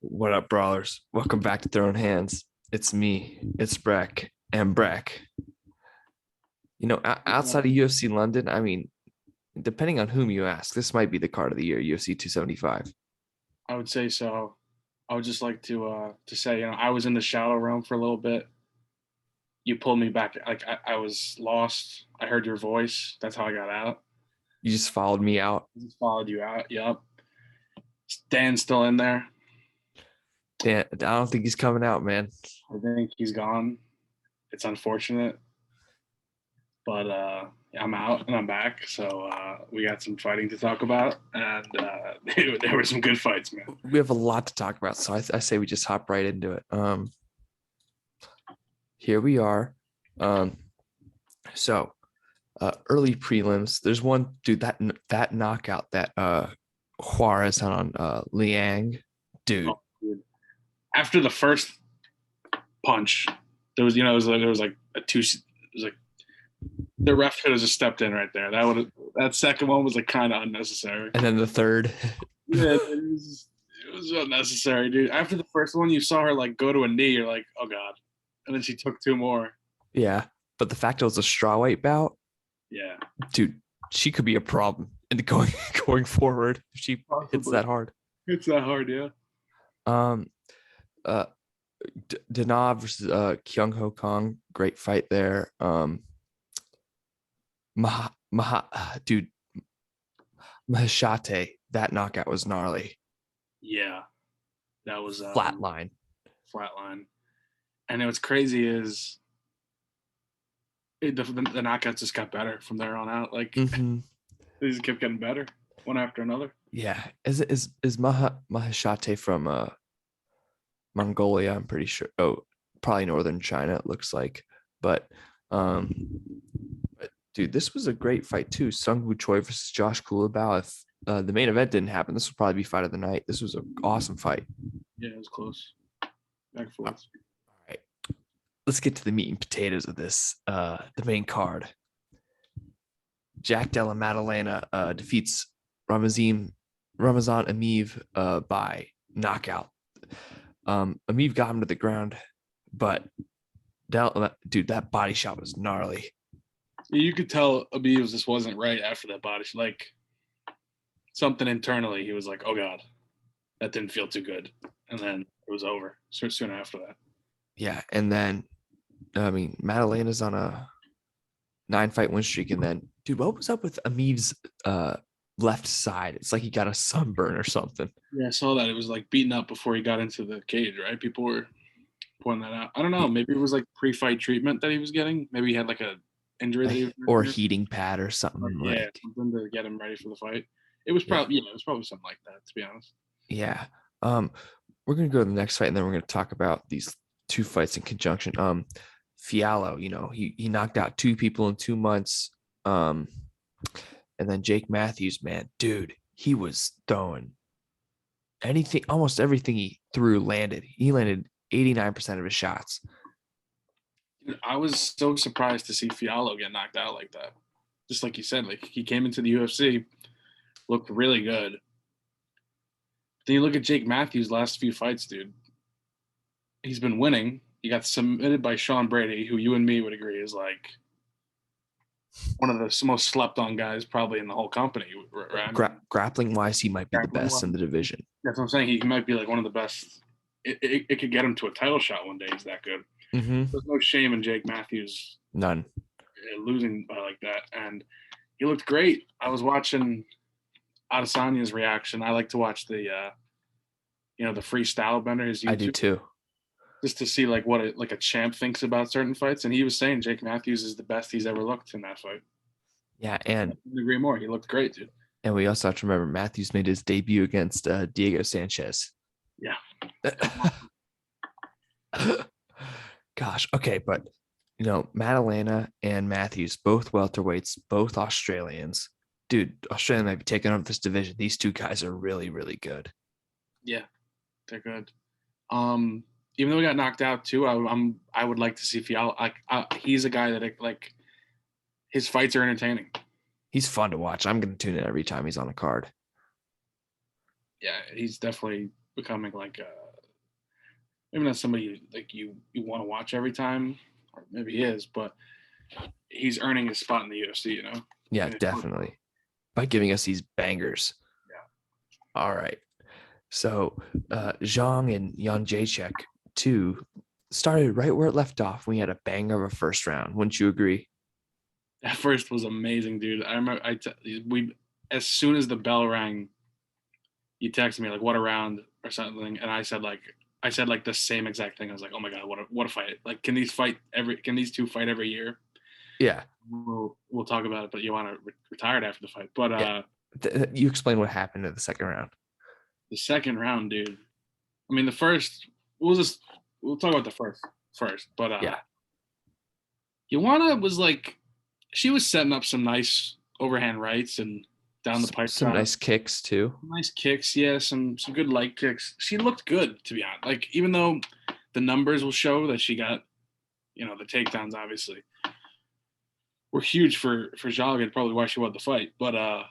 What up, brawlers? Welcome back to Throwin Hands. It's me, it's Breck and Breck. Outside of UFC London, I mean, depending on whom you ask, this might be the card of the year, UFC 275. I would say so. I would just like to say, I was in the shadow realm for a little bit. You pulled me back. Like I was lost. I heard your voice. That's how I got out. You just followed me out. I just followed you out. Yep. Dan's still in there. Dan, I don't think he's coming out, man. I think he's gone. It's unfortunate, but I'm out and I'm back. So we got some fighting to talk about, and there were some good fights, man. We have a lot to talk about, so I say we just hop right into it. Here we are. So early prelims. There's one dude that knockout that Juarez on Liang, dude. Oh, dude. After the first punch, there was like a two. It was like the ref could have just stepped in right there. That second one was like kind of unnecessary. And then the third. Yeah, it was unnecessary, dude. After the first one, you saw her like go to a knee. You're like, oh god, and then she took two more. Yeah, but the fact it was a strawweight bout, Yeah, dude, she could be a problem in the going forward if she hits possibly. that hard. It's that hard, yeah. Um, uh, Dana versus Kyung Ho Kong, great fight there. Dude, Mahashate, that knockout was gnarly. Yeah, that was Flatline. flatline. And what's crazy is the knockouts just got better from there on out. Like Mm-hmm. they just kept getting better, one after another. Yeah, is Mahashate from Mongolia? I'm pretty sure. Oh, probably northern China. It looks like, but um, dude, this was a great fight too. Sung Woo Choi versus Josh Kulabao. If the main event didn't happen, this would probably be fight of the night. This was an awesome fight. Yeah, it was close. Back and All forth. right, let's get to the meat and potatoes of this. The main card. Jack Della Maddalena defeats Ramazan Amiv by knockout. Amiv got him to the ground, but dude, that body shot was gnarly. You could tell Abib just wasn't right after that body. Like something internally, he was like, "Oh God, that didn't feel too good," and then it was over soon after that. Yeah, and then I mean, Madalena's on a 9-fight win streak, and then dude, what was up with Amiv's left side? It's like he got a sunburn or something. Yeah, I saw that. It was like beaten up before he got into the cage, right? People were pointing that out. I don't know. Maybe it was like pre-fight treatment that he was getting. Maybe he had like a injury that he was Or heating pad or something yeah, like. something to get him ready for the fight. It was probably it was probably something like that, to be honest. Yeah. Um, we're gonna go to the next fight, and then we're gonna talk about these two fights in conjunction. Fiallo, he knocked out two people in 2 months. And then Jake Matthews, man, dude, he was throwing anything, almost everything he threw landed. He landed 89% of his shots. I was so surprised to see Fiallo get knocked out like that. Just like you said, like he came into the UFC, looked really good. Then you look at Jake Matthews' last few fights, dude. He's been winning. He got submitted by Sean Brady, who you and me would agree is like one of the most slept on guys probably in the whole company. Right? Grappling wise, he might be the best in the division. That's what I'm saying. He might be like one of the best. It could get him to a title shot one day. He's that good. Mm-hmm. There's no shame in Jake Matthews. None. Losing by like that. And he looked great. I was watching Adesanya's reaction. I like to watch the the freestyle bender. His YouTube, I do too. just to see like what a champ thinks about certain fights. And he was saying Jake Matthews is the best he's ever looked in that fight. Yeah, and I couldn't agree more. He looked great, dude. And we also have to remember Matthews made his debut against Diego Sanchez. Yeah. Gosh, okay, but Madalena and Matthews, both welterweights, both Australians. Dude, Australia might be taking over this division. These two guys are really, really good. Yeah, they're good. Even though he got knocked out too, I would like to see Fialho. He's a guy that like his fights are entertaining. He's fun to watch. I'm going to tune in every time he's on a card. Yeah, he's definitely becoming like maybe not somebody like you want to watch every time, or maybe he is, but he's earning his spot in the UFC. Yeah, And definitely. By giving us these bangers. yeah, All right. So Zhang and Jan Jacek too started right where it left off. We had a banger of a first round. Wouldn't you agree? that first was amazing, dude. I remember we as soon as the bell rang, you texted me like what a round or something, and I said like the same exact thing. I was like, oh my god, what a fight! Like, can these two fight every year? Yeah. We'll talk about it, but you want to retired after the fight. But Yeah. You explain what happened in the second round. the second round, dude. I mean, the first. We'll talk about the first. But Yeah. Joanna was like, she was setting up some nice overhand rights and down the pipe Some shot. nice kicks too. Nice kicks, yeah, some good leg kicks. She looked good, to be honest. Like, even though the numbers will show that she got, the takedowns obviously were huge for Zhang and probably why she won the fight. But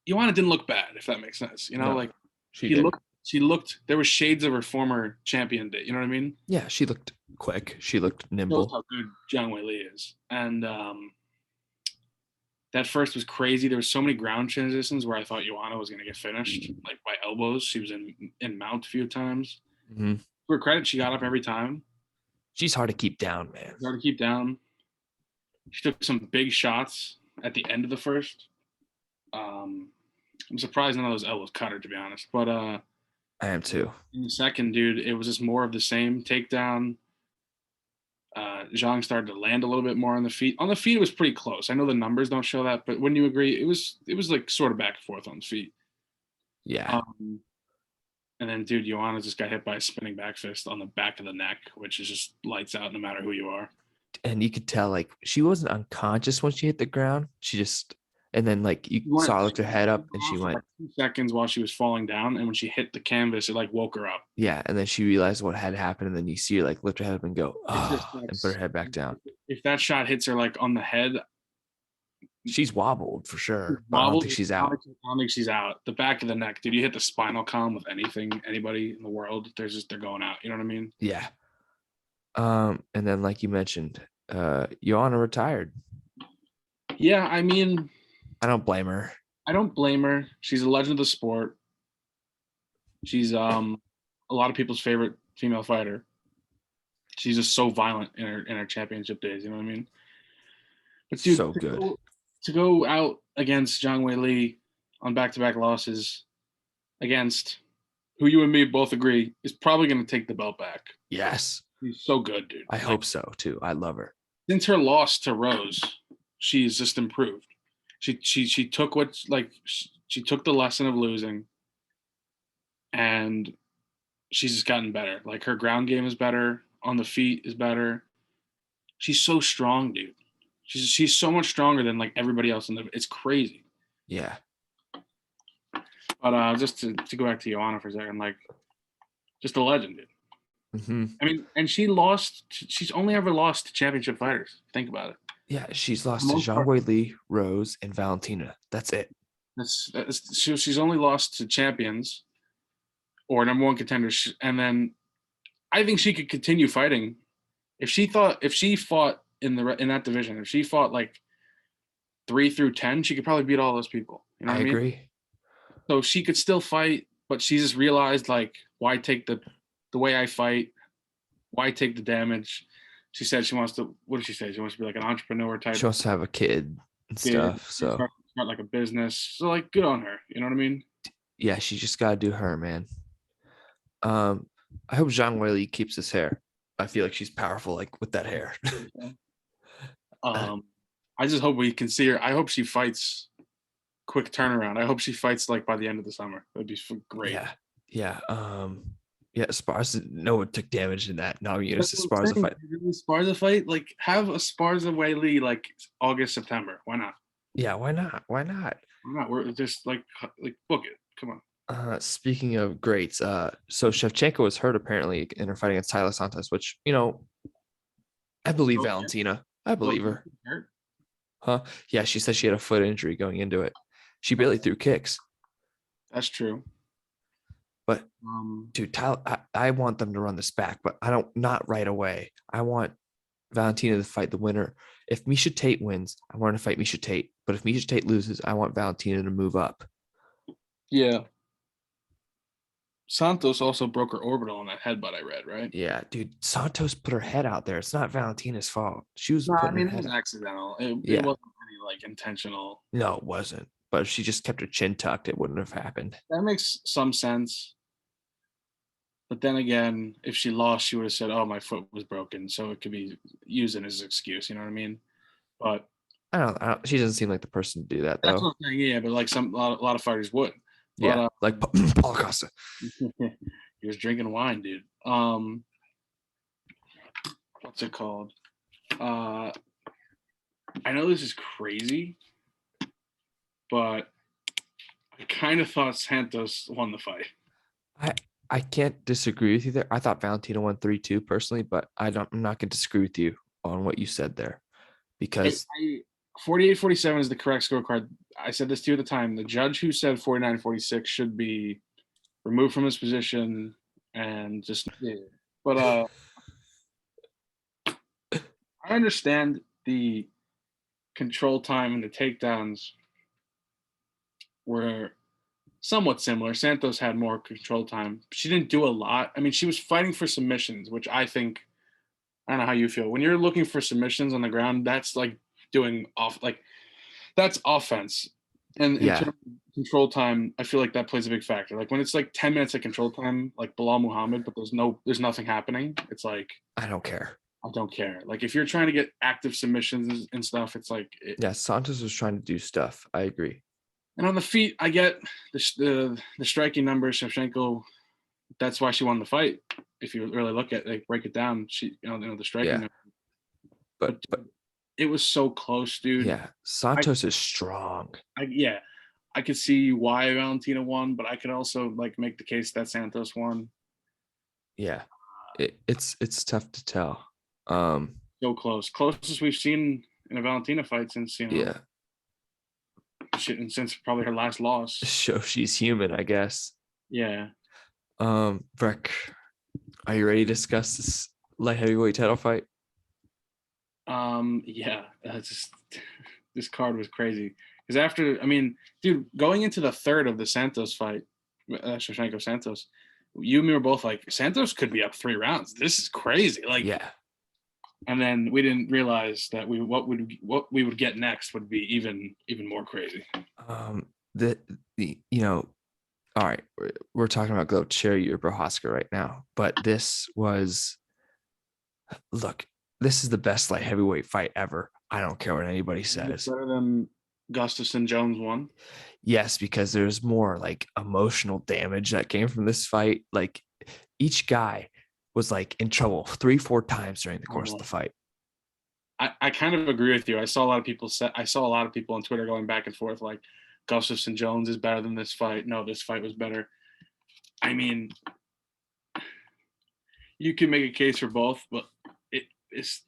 Joanna didn't look bad, if that makes sense. No, Like she didn't. she looked. There was shades of her former champion day. You know what I mean? Yeah, she looked quick. She looked Shows nimble. how good Zhang Weili is, and that first was crazy. There was so many ground transitions where I thought Joanna was going to get finished, like by elbows. She was in mount a few times. Mm-hmm. For credit, she got up every time. She's hard to keep down, man. Hard to keep down. She took some big shots at the end of the first. I'm surprised none of those elbows cut her, to be honest. But I am too. in the second, dude, it was just more of the same takedown. Zhang started to land a little bit more on the feet. On the feet, it was pretty close. I know the numbers don't show that, but wouldn't you agree? It was like sort of back and forth on the feet. Yeah. And then, dude, Joanna just got hit by a spinning back fist on the back of the neck, which is just lights out no matter who you are. And you could tell like she wasn't unconscious when she hit the ground. She just and then like you saw her lift her head up and she went like 2 seconds while she was falling down, and when she hit the canvas, it like woke her up. yeah, and then she realized what had happened, and then you see her like lift her head up and go, oh, and put her head back down. If that shot hits her like on the head, she's wobbled for sure. But I don't think she's out. I don't think she's out. The back of the neck, dude. You hit the spinal column with anybody in the world, they're going out. You know what I mean? Yeah. And then like you mentioned, Joanna retired. Yeah, I mean, I don't blame her. I don't blame her. She's a legend of the sport. She's a lot of people's favorite female fighter. She's just so violent in her championship days. You know what I mean? But dude, So good. To go out against Zhang Weili on back-to-back losses against who you and me both agree is probably going to take the belt back. Yes. She's so good, dude. I hope so too. I love her. Since her loss to Rose, she's just improved. She took she took the lesson of losing, and she's just gotten better. Like, her ground game is better, on the feet is better. She's so strong, dude. She's so much stronger than like everybody else it's crazy. Yeah. But just to go back to Joanna for a second, like, just a legend, dude. Mm-hmm. I mean, and she's only ever lost to championship fighters. Think about it. Yeah, she's lost to Zhang Weili, Rose, and Valentina. That's it. She's only lost to champions or number one contenders, and then I think she could continue fighting if she fought in that division. If she fought like 3 through 10, she could probably beat all those people. You know what I mean? Agree. So she could still fight, but she just realized, like, why take the way I fight? Why take the damage? She said she wants to. What did she say? She wants to be like an entrepreneur type. She wants to have a kid and stuff. So start like a business. So, like, good on her. You know what I mean? yeah, she just got to do her, man. I hope Zhang Weili keeps his hair. I feel like she's powerful, like with that hair. I just hope we can see her. I hope she fights quick turnaround. I hope she fights like by the end of the summer. That'd be great. Yeah. Yeah. Esparza, no one took damage in that. No, you know, it's Esparza fight. Esparza fight, like, have a Esparza Weili like August, September. Why not? Yeah, why not? Why not? Why not? We're just like book it. Come on. Speaking of greats, so Shevchenko was hurt apparently in her fight against Tyler Santos, which, you know, I believe Valentina. I believe her. Huh? Yeah, she said she had a foot injury going into it. She barely threw kicks. That's true. But dude, Tyler, I want them to run this back, but not right away. I want Valentina to fight the winner. If Misha Tate wins, I want to fight Misha Tate. But if Misha Tate loses, I want Valentina to move up. Yeah. Santos also broke her orbital on that headbutt I read, right? Yeah, dude. Santos put her head out there. It's not Valentina's fault. She was No, I putting her mean it head was out. accidental. It Yeah. wasn't any like intentional. No, it wasn't. But if she just kept her chin tucked, it wouldn't have happened. That makes some sense. But then again, if she lost, she would have said, "Oh, my foot was broken," so it could be using as an excuse. You know what I mean? But I don't. She doesn't seem like the person to do that, that's though. what I'm saying. Yeah, but like a lot of fighters would. But Yeah, like Paul Costa. he was drinking wine, dude. What's it called? Uh, I know this is crazy, but I kind of thought Santos won the fight. I I can't disagree with you there. I thought Valentina won 3-2 personally, but I'm not going to disagree with you on what you said there because 48-47 is the correct scorecard. I said this to you at the time. The judge who said 49-46 should be removed from his position and just. Yeah. But I understand the control time and the takedowns were somewhat similar. Santos had more control time. She didn't do a lot. I mean, she was fighting for submissions, which I think I don't know how you feel. When you're looking for submissions on the ground, that's like doing off like that's offense. And in yeah, terms of control time, I feel like that plays a big factor. Like when it's like 10 minutes of control time, like Bilal Muhammad, but there's nothing happening. It's like I don't care. I don't care. Like if you're trying to get active submissions and stuff, it's like Yeah, Santos was trying to do stuff. I agree. and on the feet, I get the striking numbers. Shevchenko, that's why she won the fight. If you really look at like break it down, she the striking Yeah, numbers. but But it was so close, dude. yeah, Santos is strong. Yeah, I could see why Valentina won, but I could also like make the case that Santos won. Yeah, it's tough to tell. Um, So close, closest we've seen in a Valentina fight since yeah, shit, and since probably her last loss. show she's human, I guess. Yeah. Breck, are you ready to discuss this light heavyweight title fight? Yeah. That's just this card was crazy because after, I mean, dude, going into the third of the Santos fight, Shevchenko Santos, you and me were both like, Santos could be up 3 rounds. This is crazy. Like, Yeah, and then we didn't realize that what we would get next would be even more crazy. the all right, we're talking about Glow Cherry or Prohaska right now, but look, this is the best light heavyweight fight ever. I don't care what anybody It's says. better than Gustafson Jones one. Yes, because there's more like emotional damage that came from this fight. Like each guy was like in trouble 3-4 times during the course of the fight. I kind of agree with you. I saw a lot of people on Twitter going back and forth like Gustafson Jones is better than this fight. No, this fight was better. I mean, you can make a case for both, but it's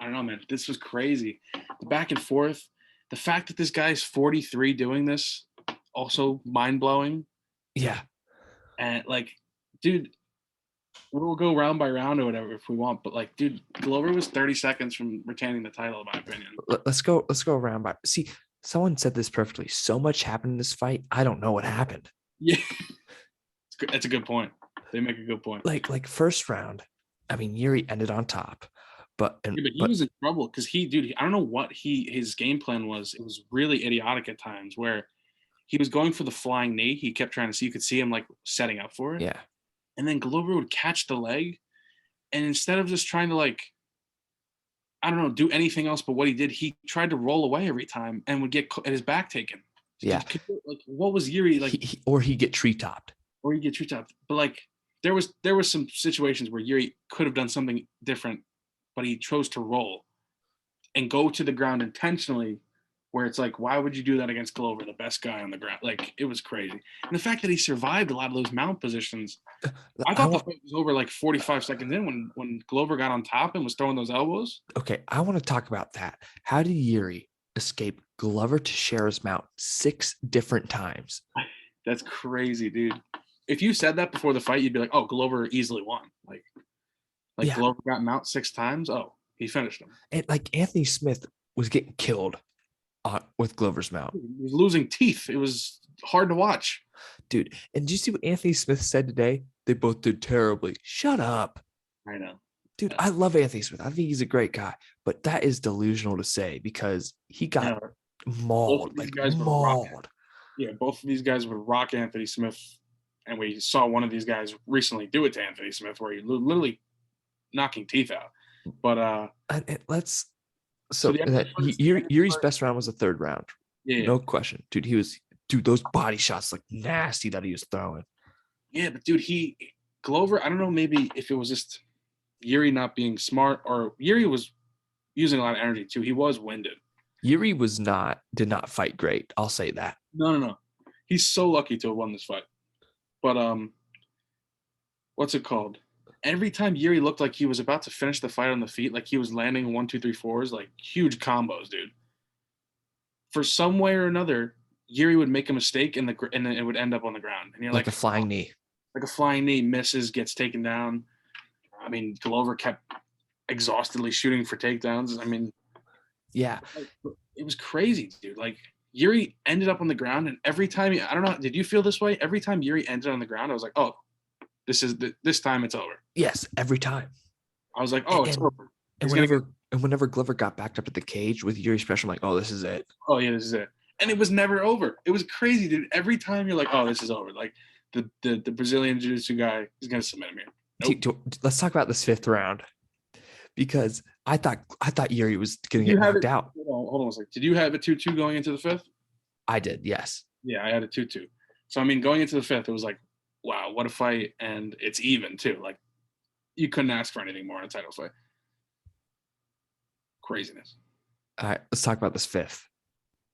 I don't know, man. This was crazy. The back and forth, the fact that this guy's 43 doing this, also mind blowing. Yeah. And like, dude, we'll go round by round or whatever if we want, but like, dude, Glover was 30 seconds from retaining the title, in my opinion. Let's go around by. See, someone said this perfectly. So much happened in this fight. I don't know what happened. Yeah, that's a good point. They make a good point. Like first round, I mean, Yuri ended on top, but He was in trouble because I don't know what his game plan was. It was really idiotic at times where he was going for the flying knee. He kept trying to see, you could see him like setting up for it. yeah. And then Glover would catch the leg. And instead of just trying to like, I don't know, do anything else but what he did, he tried to roll away every time and would get his back taken. Yeah. Like, what was Yuri like? Or he get tree topped. Or he get tree topped. But like, there was some situations where Yuri could have done something different, but he chose to roll and go to the ground intentionally, where it's like, why would you do that against Glover, the best guy on the ground? Like, it was crazy. And the fact that he survived a lot of those mount positions, I thought the fight was over like 45 seconds in when Glover got on top and was throwing those elbows. Okay, I want to talk about that. How did Yuri escape Glover to share his mount 6 different times? That's crazy, dude. if you said that before the fight, you'd be like, oh, Glover easily won. Like Yeah, Glover got him out 6 times. Oh, he finished him. and like Anthony Smith was getting killed with Glover's mount, He was losing teeth. It was hard to watch. dude. And did you see what Anthony Smith said today? They both did terribly. Shut up, I know. dude. I love Anthony Smith. I think he's a great guy, but that is delusional to say because he got Both of mauled, these like guys would rock. mauled. Yeah, both of these guys would rock Anthony Smith, and we saw one of these guys recently do it to Anthony Smith, where he literally knocking teeth out. But And let's so so the that Yuri's best round was the third round, yeah, no question, dude. Dude, those body shots look nasty that he was throwing. yeah, but dude, Glover. I don't know, maybe if it was just Yuri not being smart, or Yuri was using a lot of energy too. He was winded. Yuri did not fight great. I'll say that. No. He's so lucky to have won this fight. But what's it called? Every time Yuri looked like he was about to finish the fight on the feet, like he was landing 1, 2, 3, 4s, like huge combos, dude. For some way or another, Yuri would make a mistake and then it would end up on the ground. And you're like a flying knee. Like a flying knee, misses, gets taken down. I mean, Glover kept exhaustedly shooting for takedowns. I mean, yeah, it was crazy, dude. Like Yuri ended up on the ground, and every time I don't know, did you feel this way? Every time Yuri ended on the ground, I was like, oh, this time it's over. Yes, every time. I was like, oh, it's over. And whenever Glover got backed up at the cage with Yuri special, I'm like, oh, this is it. Oh yeah, this is it. And it was never over. It was crazy, dude. Every time you're like, oh, this is over. Like the Brazilian jiu-jitsu guy is gonna submit him here. Nope. Let's talk about this fifth round because I thought Yuri was gonna get knocked out. Hold on a second. Did you have a 2-2 going into the fifth? I did, yes. Yeah, I had a 2-2. So I mean, going into the fifth, it was like, wow, what a fight, and it's even too. Like you couldn't ask for anything more in a title fight. Craziness. All right, let's talk about this fifth.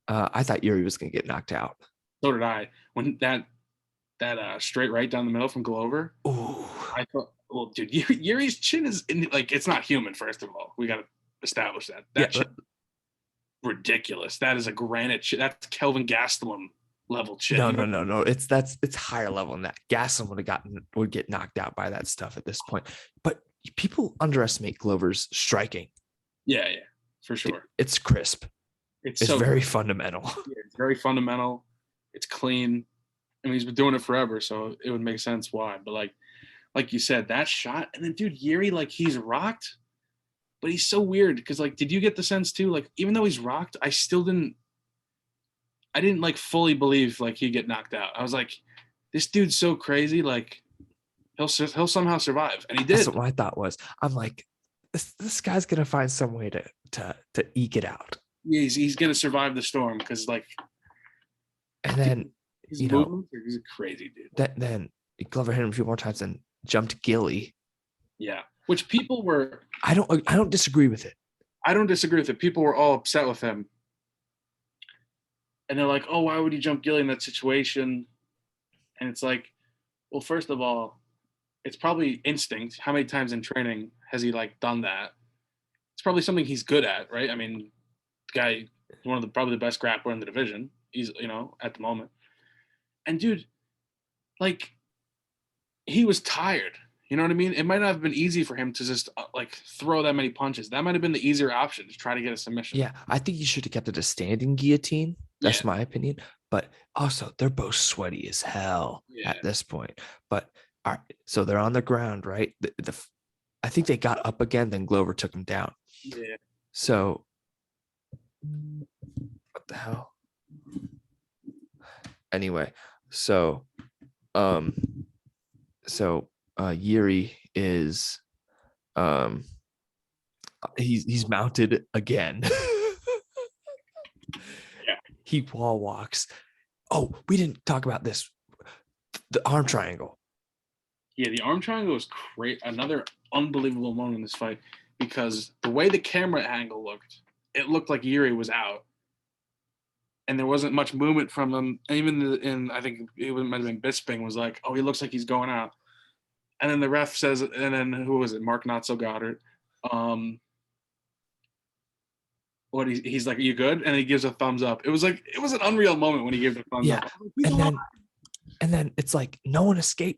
I thought Yuri was gonna get knocked out. So did I. When that straight right down the middle from Glover. Ooh. I thought, well, dude, Yuri's chin is like it's not human. First of all, we got to establish that. Chin, ridiculous. That is a granite chin. That's Kelvin Gastelum level chin. No. It's higher level than that. Gastelum would get knocked out by that stuff at this point. But people underestimate Glover's striking. Yeah, for sure. It's crisp. It's so very fundamental. Yeah, it's very fundamental. It's clean. I mean, he's been doing it forever, so it would make sense why. But like you said, that shot, and then dude, Yuri, like he's rocked, but he's so weird because like, did you get the sense too? Like, even though he's rocked, I didn't like fully believe like he'd get knocked out. I was like, this dude's so crazy, like he'll somehow survive, and he did. That's what my thought was. I'm like, this guy's gonna find some way to eke it out. Yeah, he's gonna survive the storm because like, and then his movements are crazy, dude. Then Glover hit him a few more times and jumped Gilly. Yeah, which people were. I don't disagree with it. I don't disagree with it. People were all upset with him, and they're like, "Oh, why would he jump Gilly in that situation?" And it's like, well, first of all, it's probably instinct. How many times in training has he like done that? It's probably something he's good at, right? I mean, the guy is probably the best grappler in the division. He's at the moment. And dude, like, he was tired. You know what I mean? It might not have been easy for him to just like throw that many punches. That might have been the easier option to try to get a submission. Yeah, I think you should have kept it a standing guillotine. That's my opinion. But also, they're both sweaty as hell at this point. But all right, so they're on the ground, right? I think they got up again. Then Glover took them down. Yeah. So what the hell? Anyway, so Yuri is he's mounted again. Yeah. He wall walks. Oh, we didn't talk about this. The arm triangle. Yeah, the arm triangle was great. Another unbelievable moment in this fight because the way the camera angle looked, it looked like Yuri was out. And there wasn't much movement from him. And even I think it might have been Bisping was like, oh, he looks like he's going out. And then the ref says, and then who was it? Mark Not So Goddard. He's like, are you good? And he gives a thumbs up. It was an unreal moment when he gave the thumbs up. And then And then it's like no one escapes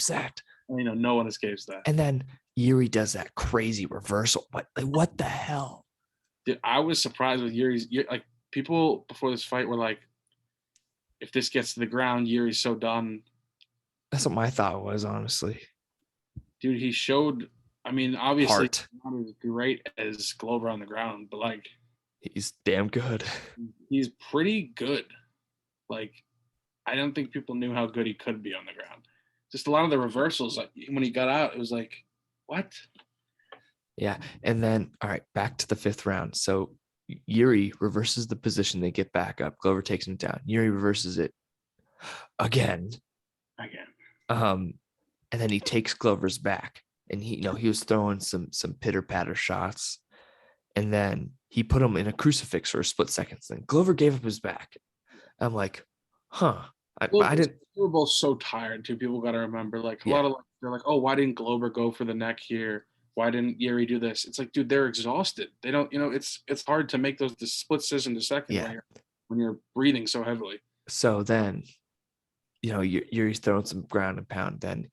that. No one escapes that. And then Yuri does that crazy reversal. What the hell? Dude, I was surprised with Yuri's. Like people before this fight were like, if this gets to the ground, Yuri's so done. That's what my thought was, honestly. Dude, he showed. I mean, obviously Heart. not as great as Glover on the ground, but like He's damn good. he's pretty good. Like I don't think people knew how good he could be on the ground. Just a lot of the reversals, like when he got out, it was like, what? Yeah. And then, all right, back to the fifth round. So Yuri reverses the position. They get back up. Glover takes him down. Yuri reverses it again. Again. And then he takes Glover's back. And he was throwing some pitter patter shots. And then he put him in a crucifix for a split second. Then Glover gave up his back. I'm like, huh. I didn't. They were both so tired too. People got to remember, like a Yeah. lot of they're like, oh, why didn't Glover go for the neck here? Why didn't Yuri do this? It's like, dude, they're exhausted. They don't, it's hard to make those the split decision to second Yeah. when you're breathing so heavily. So then, Yuri's throwing some ground and pound. Then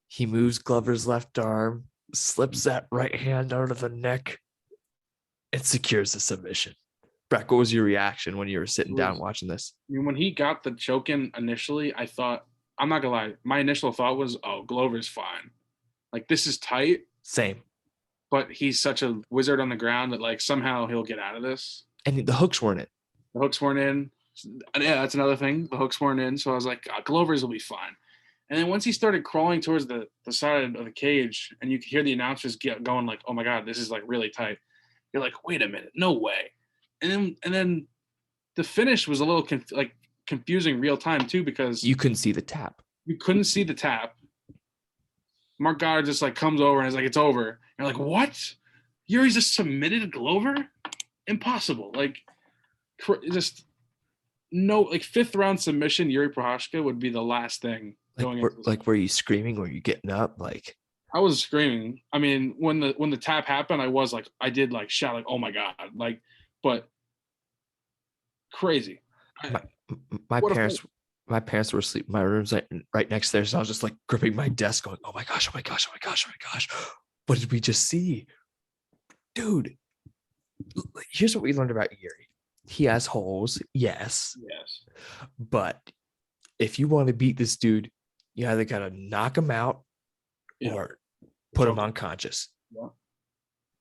he moves Glover's left arm, slips that right hand out of the neck, and secures the submission. Breck, what was your reaction when you were sitting down watching this? I mean, when he got the choke in initially, I thought, I'm not gonna lie, my initial thought was, oh, Glover's fine. Like this is tight. Same. But he's such a wizard on the ground that like somehow he'll get out of this. And the hooks weren't in. The hooks weren't in. Yeah, that's another thing. The hooks weren't in. So I was like, Glover's will be fine. And then once he started crawling towards the side of the cage and you could hear the announcers going like, oh my God, this is like really tight. You're like, wait a minute, no way. And then the finish was a little confusing real time too, because you couldn't see the tap. You couldn't see the tap. Mark Goddard just like comes over and is like, it's over. You're like, what? Yuri just submitted Glover? Impossible. Like, just no, like fifth round submission, Yuri Prochazka would be the last thing going into this. Like, were you screaming? Were you getting up? Like, I was screaming. I mean, when the tap happened, I did like shout like, oh my God. Like, but crazy. My parents were asleep. My room's right next there. So I was just like gripping my desk going, oh my gosh, oh my gosh, oh my gosh, oh my gosh. What did we just see? Dude, here's what we learned about Yuri. He has holes, yes. But if you want to beat this dude, you either got to knock him out or put him unconscious. Yeah.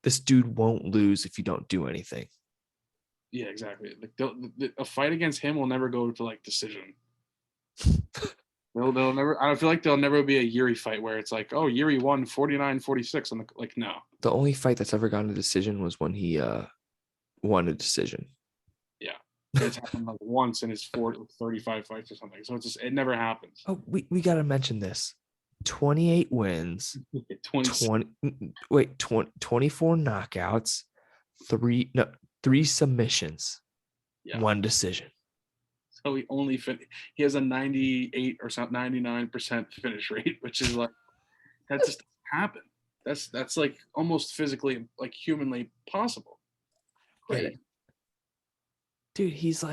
This dude won't lose if you don't do anything. Yeah, exactly. Like a fight against him will never go to like decision. They'll never. I feel like there'll never be a Yuri fight where it's like, oh, Yuri won 49-46 on no. The only fight that's ever gone to decision was when he won a decision. Yeah, it's happened like once in his 35 fights or something. So it never happens. Oh, we got to mention this: 28 wins, 24 knockouts, three submissions, one decision. So he has a 98 or 99% finish rate, which is like that just doesn't happen. That's like almost physically, like humanly possible. Great. Dude, he's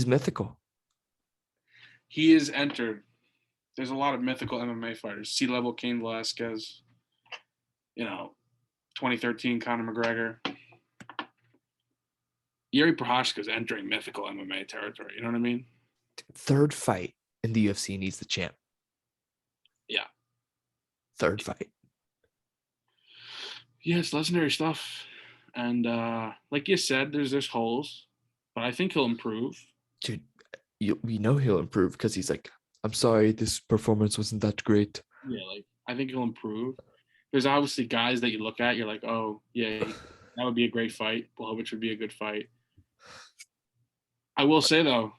mythical. He is entered. There's a lot of mythical MMA fighters. C-level Cain Velasquez, 2013 Conor McGregor. Yuri Prochazka is entering mythical MMA territory. You know what I mean? Third fight in the UFC needs the champ. Yeah. Third fight. Yeah, it's legendary stuff. And like you said, there's holes, but I think he'll improve. Dude, we know he'll improve because he's like, I'm sorry, this performance wasn't that great. Yeah, like I think he'll improve. There's obviously guys that you look at, you're like, oh, yeah, that would be a great fight. Blachowicz would be a good fight. I will say, though,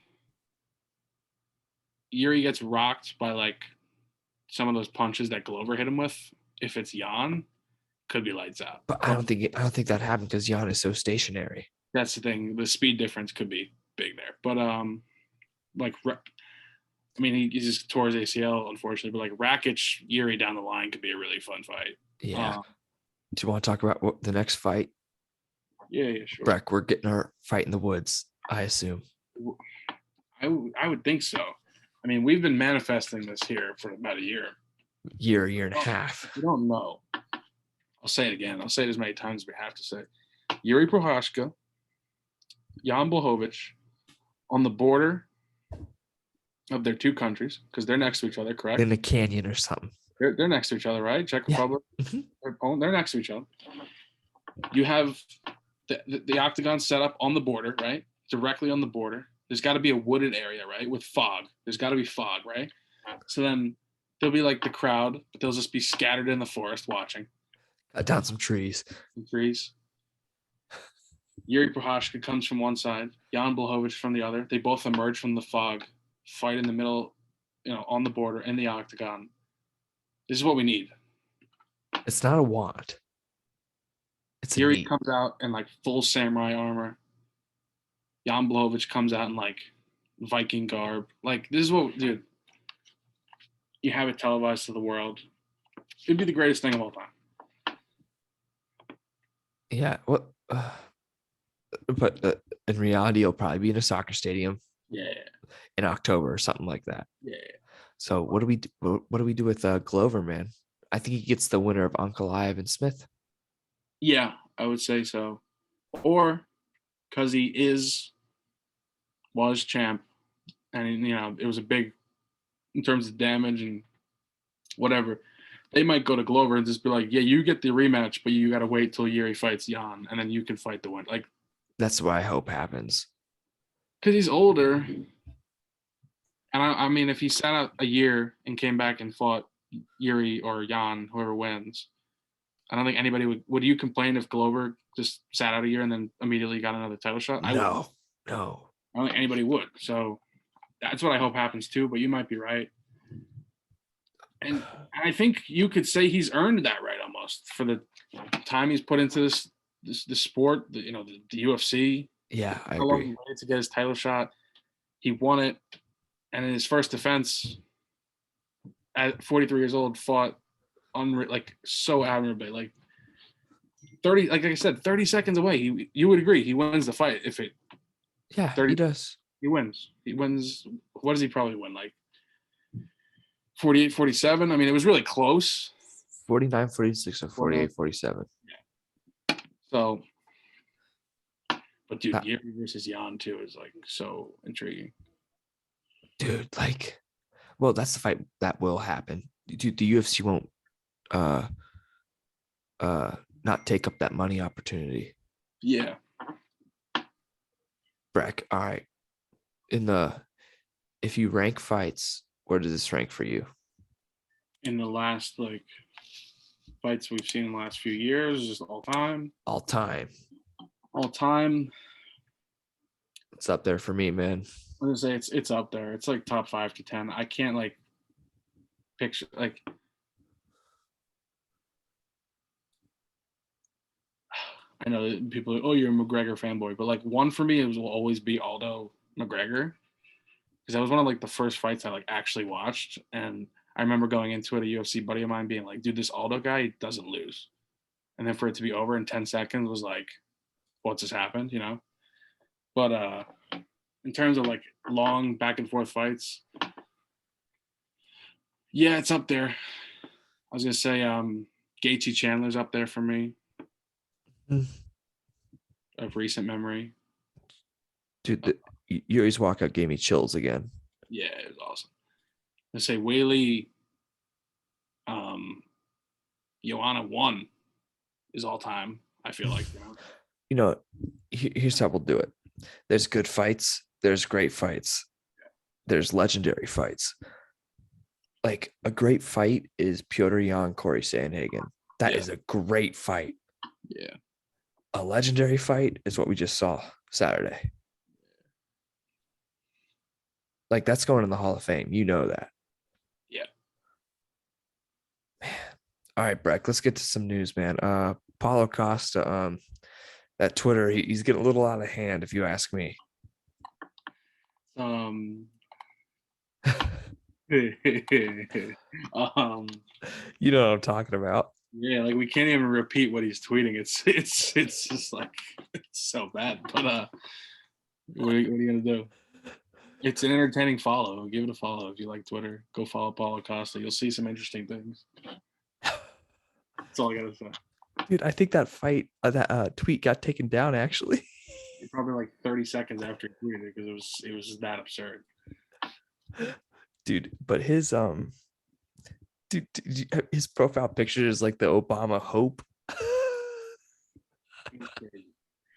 Yuri gets rocked by, like, some of those punches that Glover hit him with. If it's Jan, could be lights out. But I don't think that happened because Jan is so stationary. That's the thing. The speed difference could be big there. But, he just tore his ACL, unfortunately. But, Rakic, Yuri down the line could be a really fun fight. Yeah. Do you want to talk about the next fight? Yeah, sure. Breck, we're getting our fight in the woods, I assume. I would think so. I mean, we've been manifesting this here for about a year. Year and a half. If you don't know, I'll say it again. I'll say it as many times as we have to say. Yuri Prohashka, Jan Blachowicz, on the border of their two countries, because they're next to each other, correct? In a canyon or something. They're next to each other, right? Czech Yeah. Republic. They're next to each other. You have the octagon set up on the border, right? Directly on the border. There's got to be a wooded area, right? With fog. There's got to be fog, right? So then there'll be like the crowd, but they'll just be scattered in the forest watching. Cut down some trees. Some trees. Yuri Prohashka comes from one side, Jan Blachowicz from the other. They both emerge from the fog, fight in the middle, on the border in the octagon. This is what we need. It's not a want. It's Yuri comes out in like full samurai armor. Jan Blachowicz comes out in like Viking garb. Like, this is what, dude, you have it televised to the world. It'd be the greatest thing of all time. Yeah. What? But in reality, it'll probably be in a soccer stadium. Yeah. In October or something like that. Yeah. So what do we do with Glover, man? I think he gets the winner of Ankalaev and Smith. Yeah, I would say so. Or because he was champ, and it was a big in terms of damage and whatever. They might go to Glover and just be like, "Yeah, you get the rematch, but you got to wait till Yuri fights Jan, and then you can fight the win." Like, that's what I hope happens. Because he's older, and I mean, if he sat out a year and came back and fought Yuri or Jan, whoever wins, I don't think anybody would. Would you complain if Glover just sat out a year and then immediately got another title shot? No. I don't think anybody would. So that's what I hope happens too. But you might be right, and I think you could say he's earned that right almost for the time he's put into this sport. The UFC. Yeah, I How long agree. he waited to get his title shot? He won it, and in his first defense, at 43 years old, fought so admirably. Like 30, like I said, 30 seconds away. You would agree he wins the fight if it. Yeah, 30, he does. He wins. He wins. What does he probably win? Like 48, 47? I mean, it was really close. 49, 46, or 48, 47. Yeah. So, but dude, Yuri versus Jan too is like so intriguing. Dude, well, that's the fight that will happen. Dude, the UFC won't not take up that money opportunity. Yeah. Breck, all right. If you rank fights, where does this rank for you? In the last fights we've seen in the last few years, just all time. All time. It's up there for me, man. I'm gonna say it's up there. It's like top 5 to 10. I can't picture I know that people are, oh, you're a McGregor fanboy, but one for me will always be Aldo McGregor, because that was one of the first fights I actually watched, and I remember going into it, a UFC buddy of mine being like, dude, this Aldo guy doesn't lose, and then for it to be over in 10 seconds was like, what just happened, But in terms of long back and forth fights, yeah, it's up there. I was gonna say Gaethje Chandler's up there for me. Of recent memory. Dude, Yuri's walkout gave me chills again. Yeah, it was awesome. I say Whaley, Joanna 1 is all time. I feel like here's how we'll do it. There's good fights. There's great fights. There's legendary fights. Like a great fight is Petr Yan, Corey Sandhagen. That is a great fight. Yeah. A legendary fight is what we just saw Saturday. That's going in the Hall of Fame. You know that. Yeah. Man. All right, Breck, let's get to some news, man. Paulo Costa, that Twitter, he's getting a little out of hand, if you ask me. You know what I'm talking about. Yeah, we can't even repeat what he's tweeting. It's just it's so bad. But what are you gonna do? It's an entertaining follow. Give it a follow if you like Twitter. Go follow Paulo Costa. You'll see some interesting things. That's all I gotta say. Dude, I think that fight, that tweet got taken down actually. Probably like 30 seconds after he tweeted it because it was that absurd. Dude, but his profile picture is like the Obama hope. It's crazy.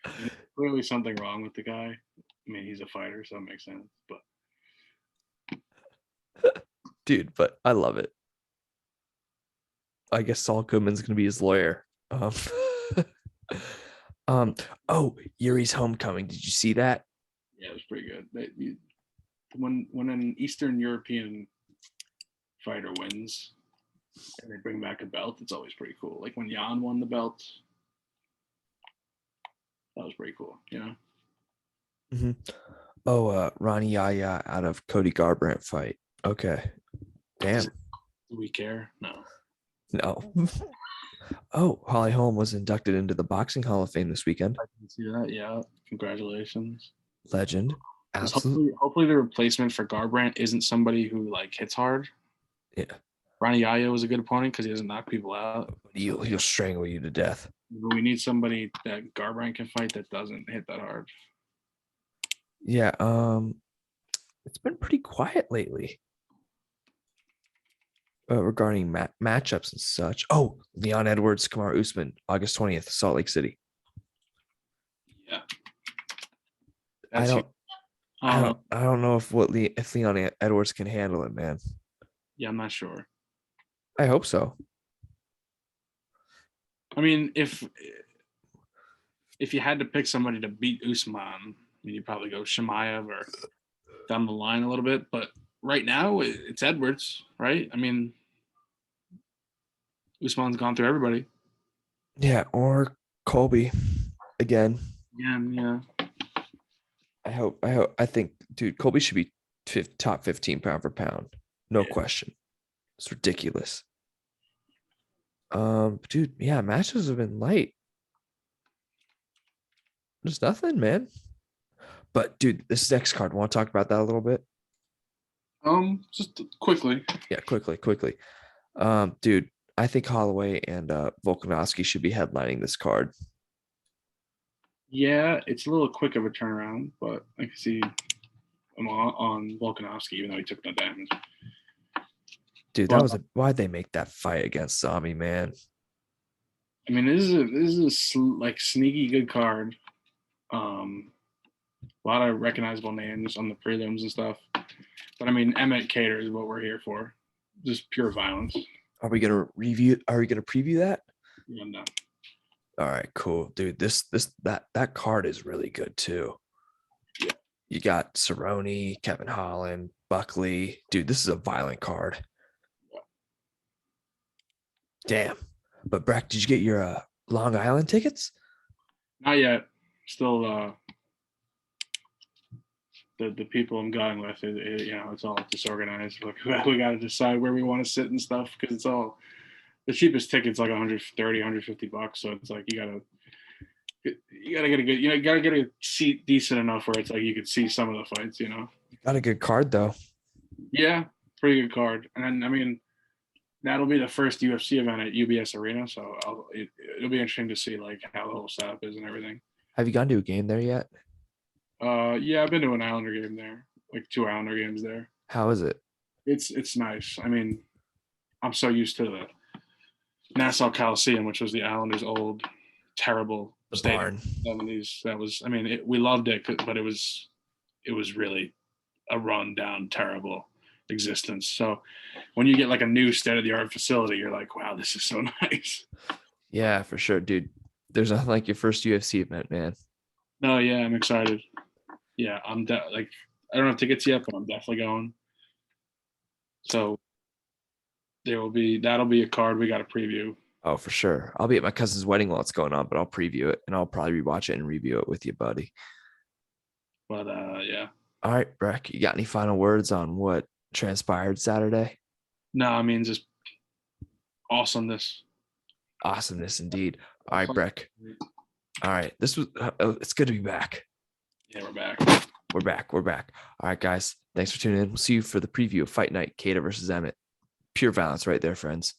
And there's clearly something wrong with the guy. I mean, he's a fighter, so it makes sense. But Dude, but I love it. I guess Saul Goodman's gonna be his lawyer. Um, oh, Yuri's homecoming. Did you see that? yeah, it was pretty good. When an Eastern European fighter wins and they bring back a belt, it's always pretty cool. Like when Jan won the belt, that was pretty cool. You know. Mm-hmm. Oh, Ronnie Yaya out of Cody Garbrandt fight. Okay. Damn. Do we care? No. No. Oh, Holly Holm was inducted into the Boxing Hall of Fame this weekend. I can see that. Yeah. Congratulations. Legend. Absolutely. Hopefully the replacement for Garbrandt isn't somebody who like hits hard. Yeah. Ronnie Yaya was a good opponent because he doesn't knock people out. He'll strangle you to death. But we need somebody that Garbrandt can fight that doesn't hit that hard. Yeah. It's been pretty quiet lately. Regarding matchups and such. Oh, Leon Edwards, Kamaru Usman, August 20th, Salt Lake City. Yeah. I don't know if Leon Edwards can handle it, man. Yeah, I'm not sure. I hope so. I mean, if you had to pick somebody to beat Usman, I mean, you'd probably go Shemaev or down the line a little bit. But right now, it's Edwards, right? I mean, Usman's gone through everybody. Yeah, or Colby again. Yeah. I think, dude, Colby should be top 15 pound for pound. No question. It's ridiculous. Dude, yeah, matches have been light. There's nothing, man. But dude, this next card, want to talk about that a little bit? Just quickly. Yeah, quickly. Dude, I think Holloway and Volkanovski should be headlining this card. Yeah, it's a little quick of a turnaround, but I can see I'm on Volkanovski, even though he took no damage. Dude, why'd they make that fight against Sami, man? I mean, this is a like sneaky good card. A lot of recognizable names on the prelims and stuff. But I mean, Emmett Cater is what we're here for. Just pure violence. Are we gonna preview that? Yeah, I'm done. All right, cool, dude. That card is really good too. Yeah. You got Cerrone, Kevin Holland, Buckley. Dude, this is a violent card. Yeah. Damn. But Breck, did you get your Long Island tickets? Not yet. Still the people I'm going with, it's all disorganized. Like we got to decide where we want to sit and stuff because it's all the cheapest ticket's like 130, 150 bucks. So it's like you gotta get a good, you gotta get a seat decent enough where it's like you could see some of the fights. You got a good card though. Yeah, pretty good card. And then I mean, that'll be the first UFC event at UBS Arena, so it'll be interesting to see like how the whole setup is and everything. Have you gone to a game there yet? Yeah, I've been to an Islander game there, like 2 Islander games there. How is it? It's nice. I mean, I'm so used to the Nassau Coliseum, which was the Islanders' old terrible stadium in the 70s. That was, I mean, we loved it, but it was really a run-down, terrible existence. So when you get like a new state-of-the-art facility, you're like, wow, this is so nice. Yeah, for sure, dude. There's nothing like your first UFC event, man. No, yeah, I'm excited. Yeah, I don't have tickets yet, but I'm definitely going. So that'll be a card we got to preview. Oh, for sure. I'll be at my cousin's wedding while it's going on, but I'll preview it and I'll probably rewatch it and review it with you, buddy. But yeah. All right, Breck, you got any final words on what transpired Saturday? No, I mean just awesomeness. Awesomeness indeed. All right, Breck. All right, it's good to be back. Yeah, we're back. We're back. We're back. All right, guys. Thanks for tuning in. We'll see you for the preview of Fight Night, Kata versus Emmett. Pure violence right there, friends.